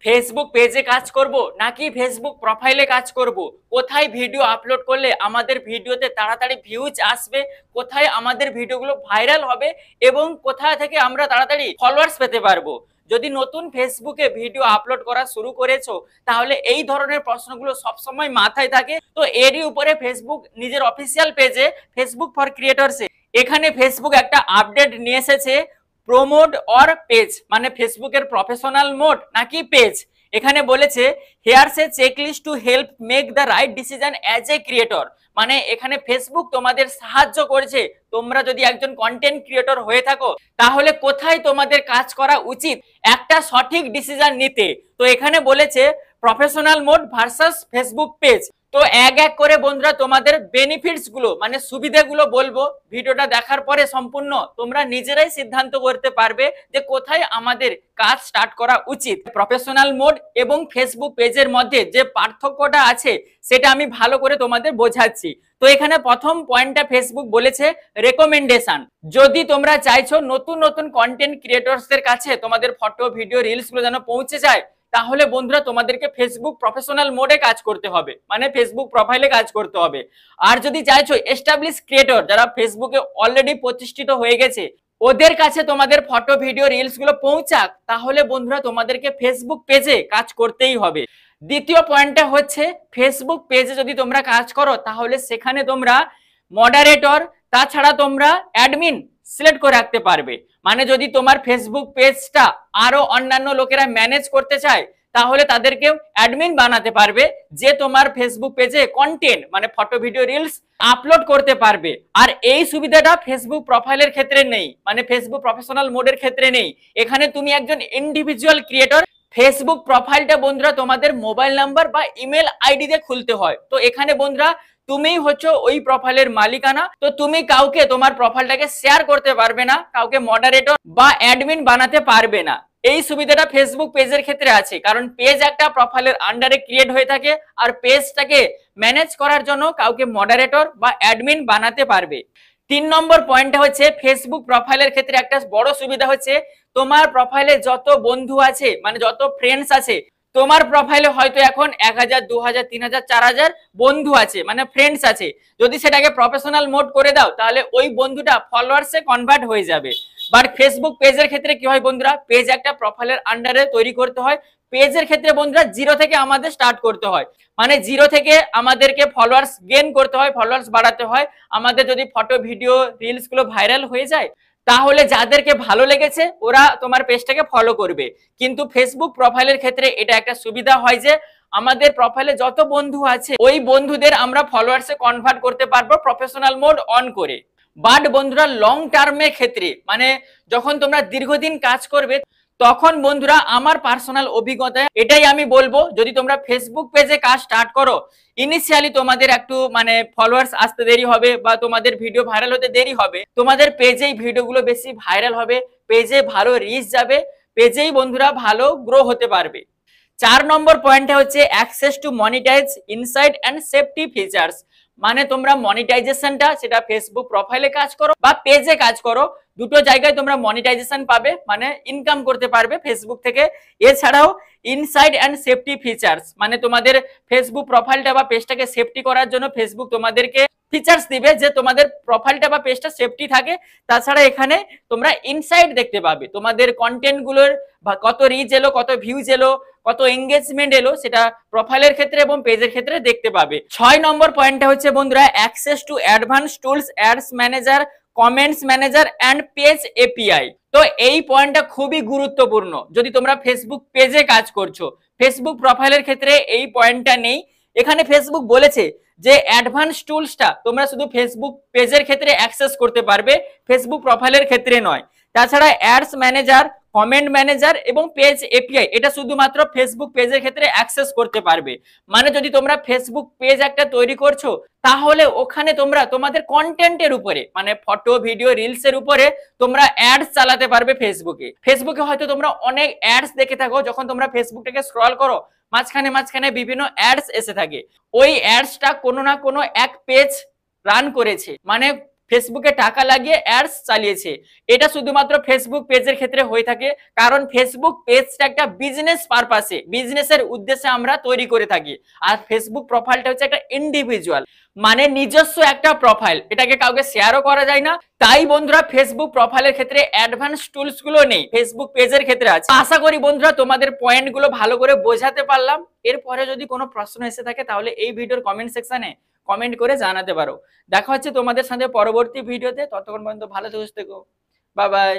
Facebook পেজে কাজ করব নাকি ফেসবুক প্রোফাইলে কাজ করব, কোথায় ভিডিও আপলোড করলে আমাদের ভিডিওতে তাড়াতাড়ি ভিউজ আসবে, কোথায় আমাদের ভিডিওগুলো ভাইরাল হবে এবং কোথা থেকে আমরা তাড়াতাড়ি ফলোয়ার্স পেতে পারবো। যদি নতুন ফেসবুকে ভিডিও আপলোড করা শুরু করেছো তাহলে এই ধরনের প্রশ্নগুলো সবসময় মাথায় থাকে। তো এরই উপরে ফেসবুক নিজের অফিসিয়াল পেজে ফেসবুক ফর ক্রিয়েটরসে এখানে ফেসবুক একটা আপডেট নিয়ে এসেছে, প্রোমোট অর পেজ, মানে ফেসবুকের প্রফেশনাল মোড নাকি পেজ। এখানে বলেছে hairs A checklist to help make the right decision as a creator, মানে এখানে ফেসবুক তোমাদের সাহায্য করছে তোমরা যদি একজন কন্টেন্ট ক্রিয়েটর হয়ে থাকো তাহলে কোথায় তোমাদের কাজ করা উচিত একটা সঠিক ডিসিশন নিতে। তো এখানে বলেছে professional mode versus Facebook page. তো এক এক করে বন্ধুরা তোমাদের বেনিফিটস গুলো মানে সুবিধাগুলো বলবো, ভিডিওটা দেখার পরে সম্পূর্ণ তোমরা নিজেরাই সিদ্ধান্ত করতে পারবে যে কোথায় আমাদের কাজ স্টার্ট করা উচিত। প্রফেশনাল মোড এবং ফেসবুক পেজের মধ্যে যে পার্থক্যটা আছে সেটা আমি ভালো করে তোমাদের বোঝাচ্ছি। তো এখানে প্রথম পয়েন্টটা ফেসবুক বলেছে রেকমেন্ডেশন। যদি তোমরা চাইছো নতুন নতুন কন্টেন্ট ক্রিয়েটরসদের কাছে তোমাদের ফটো ভিডিও রিলস গুলো যেন পৌঁছে যায় তাহলে বন্ধুরা তোমাদেরকে ফেসবুক প্রফেশনাল মোডে কাজ করতে হবে, মানে ফেসবুক প্রোফাইলে কাজ করতে হবে। আর যদি চাইছো এস্টাবলিশ ক্রিয়েটর যারা ফেসবুকে অলরেডি প্রতিষ্ঠিত হয়ে গেছে ওদের কাছে তোমাদের ফটো ভিডিও রিলস গুলো পৌঁছাক তাহলে বন্ধুরা তোমাদেরকে ফেসবুক পেজে কাজ করতেই হবে। দ্বিতীয় পয়েন্টটা হচ্ছে ফেসবুক পেজে যদি তোমরা কাজ করো তাহলে সেখানে তোমরা মডারেটর তাছাড়া তোমরা অ্যাডমিন সিলেক্ট করে রাখতে পারবে। মানে যদি তোমার ফেসবুক পেজটা আরো অন্যান্য লোকেরা ম্যানেজ করতে চায় তাহলে তাদেরকে অ্যাডমিন বানাতে পারবে যে তোমার ফেসবুক পেজে কন্টেন্ট মানে ফটো ভিডিও রিলস আপলোড করতে পারবে। আর এই সুবিধাটা ফেসবুক প্রোফাইলের ক্ষেত্রে নেই, মানে ফেসবুক প্রফেশনাল মোডের ক্ষেত্রে নেই। এখানে তুমি একজন ইন্ডিভিজুয়াল ক্রিয়েটর, ফেসবুক প্রোফাইলটা বন্ধুরা তোমাদের মোবাইল নাম্বার বা ইমেল আইডি দিয়ে খুলতে হয়। তো এখানে বন্ধুরা তুমিই হচ্ছে ওই প্রোফাইলের মালিকানা, তো তুমি কাউকে তোমার প্রোফাইলটাকে শেয়ার করতে পারবে না, কাউকে মডারেটর বা অ্যাডমিন বানাতে পারবে না। এই সুবিধাটা ফেসবুক পেজের ক্ষেত্রে আছে কারণ পেজ একটা প্রোফাইলের আন্ডারে ক্রিয়েট হয়ে থাকে আর পেজটাকে ম্যানেজ করার জন্য কাউকে মডারেটর বা অ্যাডমিন বানাতে পারবে। 3 নম্বর পয়েন্টটা হচ্ছে ফেসবুক প্রোফাইলের ক্ষেত্রে একটা বড় সুবিধা হচ্ছে তোমার প্রোফাইলে যত বন্ধু আছে মানে যত ফ্রেন্ডস আছে, তোমার প্রোফাইলে হয়তো এখন 1000 2000 3000 4000 বন্ধু আছে মানে ফ্রেন্ডস আছে, যদি সেটাকে প্রফেশনাল মোড করে দাও তাহলে ওই বন্ধুটা ফলোয়ার্সে কনভার্ট হয়ে যাবে। বাট ফেসবুক পেজের ক্ষেত্রে কি হয় বন্ধুরা, পেজ একটা প্রোফাইলের আন্ডারে তৈরি করতে হয়। পেজের ক্ষেত্রে বন্ধুরা জিরো থেকে আমাদের স্টার্ট করতে হয়, মানে জিরো থেকে আমাদেরকে ফলোয়ার্স গেইন করতে হয়, ফলোয়ার্স বাড়াতে হয়। আমাদের যদি ফটো ভিডিও রিলস গুলো ভাইরাল হয়ে যায় তাহলে যাদেরকে ভালো লেগেছে ওরা তোমার পেজটাকে ফলো করবে। কিন্তু ফেসবুক প্রোফাইলের ক্ষেত্রে এটা একটা সুবিধা হয় যে আমাদের প্রোফাইলে যত বন্ধু আছে ওই বন্ধুদের আমরা ফলোয়ার্সে কনভার্ট করতে পারবো প্রফেশনাল মোড অন করে। বাট বন্ধুরা লং টার্মের ক্ষেত্রে মানে যখন তোমরা দীর্ঘদিন কাজ করবে তখন বন্ধুরা আমার পার্সোনাল অভিজ্ঞতা এটাই আমি বলবো, যদি তোমরা ফেসবুক পেজে কাজ স্টার্ট করো ইনিশিয়ালি তোমাদের একটু মানে ফলোয়ার্স আসতে দেরি হবে বা তোমাদের ভিডিও ভাইরাল হতে দেরি হবে, তোমাদের পেজেই ভিডিওগুলো বেশি ভাইরাল হবে, পেজে ভালো রিচ যাবে, পেজেই বন্ধুরা ভালো গ্রো হতে পারবে। 4 নম্বর পয়েন্টটা হচ্ছে access to monetise insight and safety features, মানে তোমরা মনিটাইজেশনটা সেটা ফেসবুক প্রোফাইলে কাজ করো বা পেজে কাজ করো দুটো জায়গায় তোমরা মনিটাইজেশন পাবে, মানে ইনকাম করতে পারবে ফেসবুক থেকে। এছাড়াও ইনসাইড অ্যান্ড সেফটি ফিচার্স মানে তোমাদের ফেসবুক প্রোফাইলটা বা পেজটাকে সেফটি করার জন্য ফেসবুক তোমাদেরকে ফিচার্স দিবে যে তোমাদের প্রোফাইলটা বা পেজটা সেফটি থাকে। তাছাড়া এখানে তোমরা ইনসাইড দেখতে পাবে তোমাদের কন্টেন্ট গুলোর কত রিচ এলো, কত ভিউজ এলো, কত এঙ্গেজমেন্ট এলো, সেটা প্রোফাইলের ক্ষেত্রে এবং পেজের ক্ষেত্রে দেখতে পাবে। 6 নম্বর পয়েন্টটা হচ্ছে বন্ধুরা access to advance tools ads manager comments manager and page API. তো এই পয়েন্টটা খুবই গুরুত্বপূর্ণ যদি তোমরা ফেসবুক পেজে কাজ করছো, ফেসবুক প্রোফাইলের ক্ষেত্রে এই পয়েন্টটা নেই। এখানে ফেসবুক বলেছে যে অ্যাডভান্স টুলসটা তোমরা শুধু ফেসবুক পেজের ক্ষেত্রে অ্যাক্সেস করতে পারবে, ফেসবুক প্রোফাইলের ক্ষেত্রে নয়। তাছাড়া অ্যাডস ম্যানেজার, কমেন্ট ম্যানেজার এবং পেজ এপিআই এটা শুধুমাত্র ফেসবুক পেজের ক্ষেত্রে অ্যাক্সেস করতে পারবে। মানে যদি তোমরা ফেসবুক পেজ একটা তৈরি করছো তাহলে ওখানে তোমরা তোমাদের কন্টেন্টের উপরে মানে ফটো ভিডিও রিলস এর উপরে তোমরা অ্যাডস চালাতে পারবে ফেসবুকে। ফেসবুকে হয়তো তোমরা অনেক অ্যাডস দেখে থাকো, যখন তোমরা ফেসবুকটাকে স্ক্রল করো মাঝখানে মাঝখানে বিভিন্ন অ্যাডস এসে থাকে, ওই অ্যাডসটা কোনো না কোনো এক পেজ রান করেছে, মানে ফেসবুকে টাকা লাগিয়ে অ্যাডস চালিয়েছে। এটা শুধুমাত্র ফেসবুক পেজের ক্ষেত্রে হয়ে থাকে, কারণ ফেসবুক পেজটা একটা বিজনেস পারপাসে, বিজনেসের উদ্দেশ্যে আমরা তৈরি করে থাকি। আর ফেসবুক প্রোফাইলটা হচ্ছে একটা ইন্ডিভিজুয়াল, মানে নিজস্ব একটা প্রোফাইল, এটাকে কাউকে শেয়ারও করা যায় না। তাই বন্ধুরা ফেসবুক প্রোফাইলের ক্ষেত্রে অ্যাডভান্স টুলস গুলো নেই, ফেসবুক পেজের ক্ষেত্রে আছে। আশা করি বন্ধুরা তোমাদের পয়েন্ট গুলো ভালো করে বোঝাতে পারলাম। এরপরে যদি কোনো প্রশ্ন এসে থাকে তাহলে এই ভিডিওর কমেন্ট সেকশনে কমেন্ট করে জানাতে পারো। দেখা হচ্ছে তোমাদের সাথে পরবর্তী ভিডিওতে, ততক্ষণ পর্যন্ত ভালো থেকো। Bye bye.